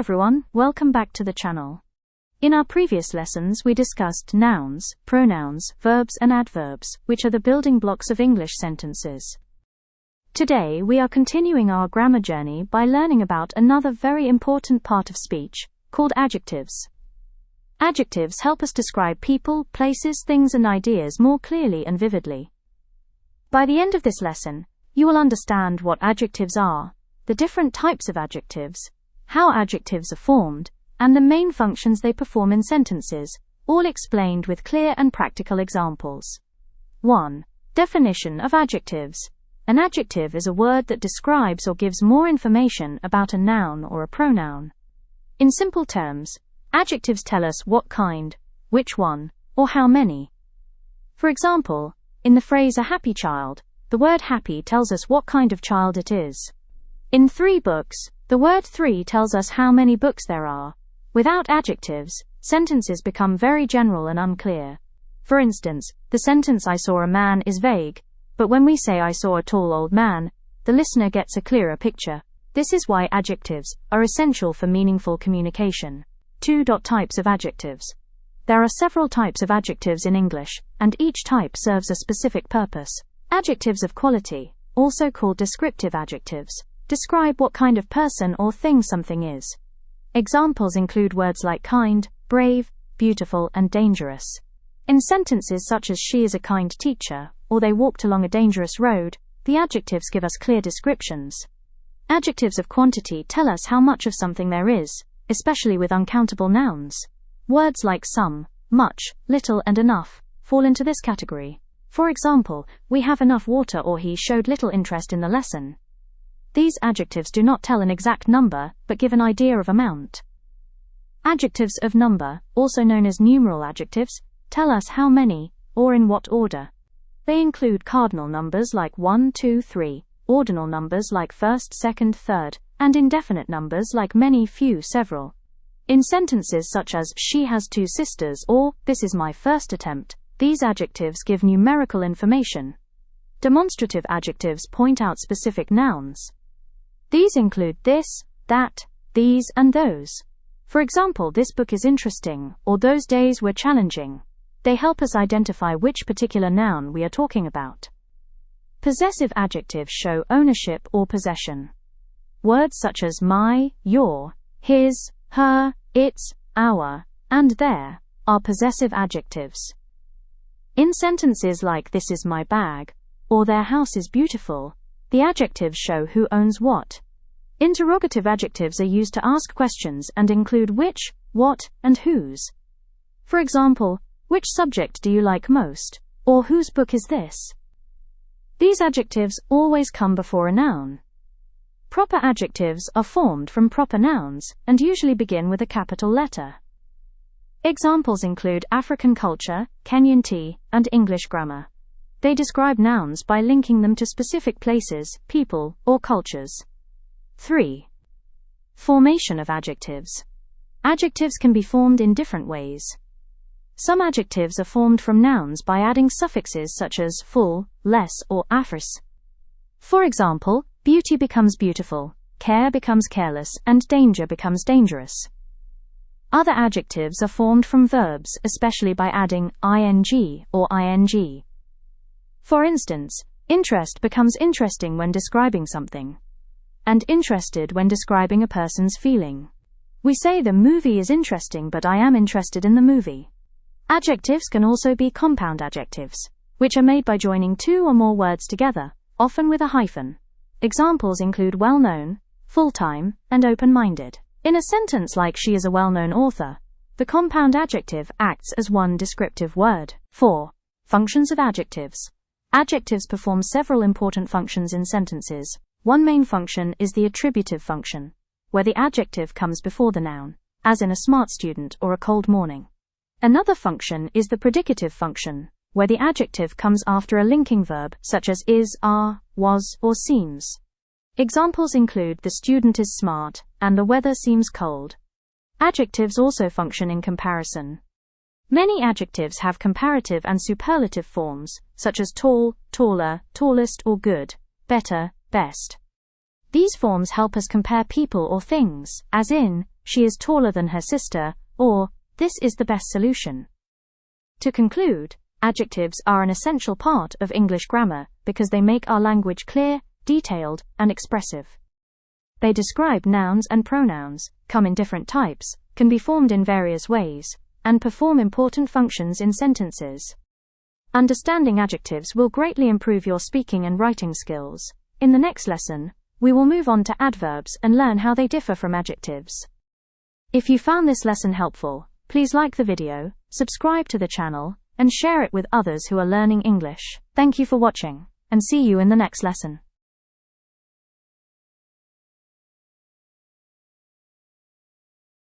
everyone, welcome back to the channel. In our previous lessons we discussed nouns, pronouns, verbs and adverbs, which are the building blocks of English sentences. Today we are continuing our grammar journey by learning about another very important part of speech, called adjectives. Adjectives help us describe people, places, things and ideas more clearly and vividly. By the end of this lesson, you will understand what adjectives are, the different types of adjectives, how adjectives are formed, and the main functions they perform in sentences, all explained with clear and practical examples. 1. Definition of adjectives. An adjective is a word that describes or gives more information about a noun or a pronoun. In simple terms, adjectives tell us what kind, which one, or how many. For example, in the phrase a happy child, the word happy tells us what kind of child it is. In 3 books, the word 3 tells us how many books there are. Without adjectives, sentences become very general and unclear. For instance, the sentence I saw a man is vague, but when we say I saw a tall old man, the listener gets a clearer picture. This is why adjectives are essential for meaningful communication. 2. Types of adjectives. There are several types of adjectives in English, and each type serves a specific purpose. Adjectives of quality, also called descriptive adjectives, describe what kind of person or thing something is. Examples include words like kind, brave, beautiful, and dangerous. In sentences such as she is a kind teacher, or they walked along a dangerous road, the adjectives give us clear descriptions. Adjectives of quantity tell us how much of something there is, especially with uncountable nouns. Words like some, much, little, and enough fall into this category. For example, we have enough water or he showed little interest in the lesson. These adjectives do not tell an exact number, but give an idea of amount. Adjectives of number, also known as numeral adjectives, tell us how many, or in what order. They include cardinal numbers like 1, 2, 3, ordinal numbers like first, second, third, and indefinite numbers like many, few, several. In sentences such as she has 2 sisters or this is my first attempt, these adjectives give numerical information. Demonstrative adjectives point out specific nouns. These include this, that, these, and those. For example, this book is interesting, or those days were challenging. They help us identify which particular noun we are talking about. Possessive adjectives show ownership or possession. Words such as my, your, his, her, its, our, and their are possessive adjectives. In sentences like this is my bag, or their house is beautiful, the adjectives show who owns what. Interrogative adjectives are used to ask questions and include which, what, and whose. For example, which subject do you like most? Or whose book is this? These adjectives always come before a noun. Proper adjectives are formed from proper nouns and usually begin with a capital letter. Examples include African culture, Kenyan tea, and English grammar. They describe nouns by linking them to specific places, people, or cultures. 3. Formation of adjectives. Adjectives can be formed in different ways. Some adjectives are formed from nouns by adding suffixes such as full, less, or afris. For example, beauty becomes beautiful, care becomes careless, and danger becomes dangerous. Other adjectives are formed from verbs, especially by adding ing or ing. For instance, interest becomes interesting when describing something, and interested when describing a person's feeling. We say the movie is interesting, but I am interested in the movie. Adjectives can also be compound adjectives, which are made by joining 2 or more words together, often with a hyphen. Examples include well-known, full-time, and open-minded. In a sentence like she is a well-known author, the compound adjective acts as one descriptive word. 4. Functions of adjectives. Adjectives perform several important functions in sentences. One main function is the attributive function, where the adjective comes before the noun, as in a smart student or a cold morning. Another function is the predicative function, where the adjective comes after a linking verb such as is, are, was, or seems. Examples include the student is smart and the weather seems cold. Adjectives also function in comparison. Many adjectives have comparative and superlative forms, such as tall, taller, tallest, or good, better, best. These forms help us compare people or things, as in, she is taller than her sister, or this is the best solution. To conclude, adjectives are an essential part of English grammar because they make our language clear, detailed, and expressive. They describe nouns and pronouns, come in different types, can be formed in various ways, and perform important functions in sentences. Understanding adjectives will greatly improve your speaking and writing skills. In the next lesson, we will move on to adverbs and learn how they differ from adjectives. If you found this lesson helpful, please like the video, subscribe to the channel, and share it with others who are learning English. Thank you for watching, and see you in the next lesson.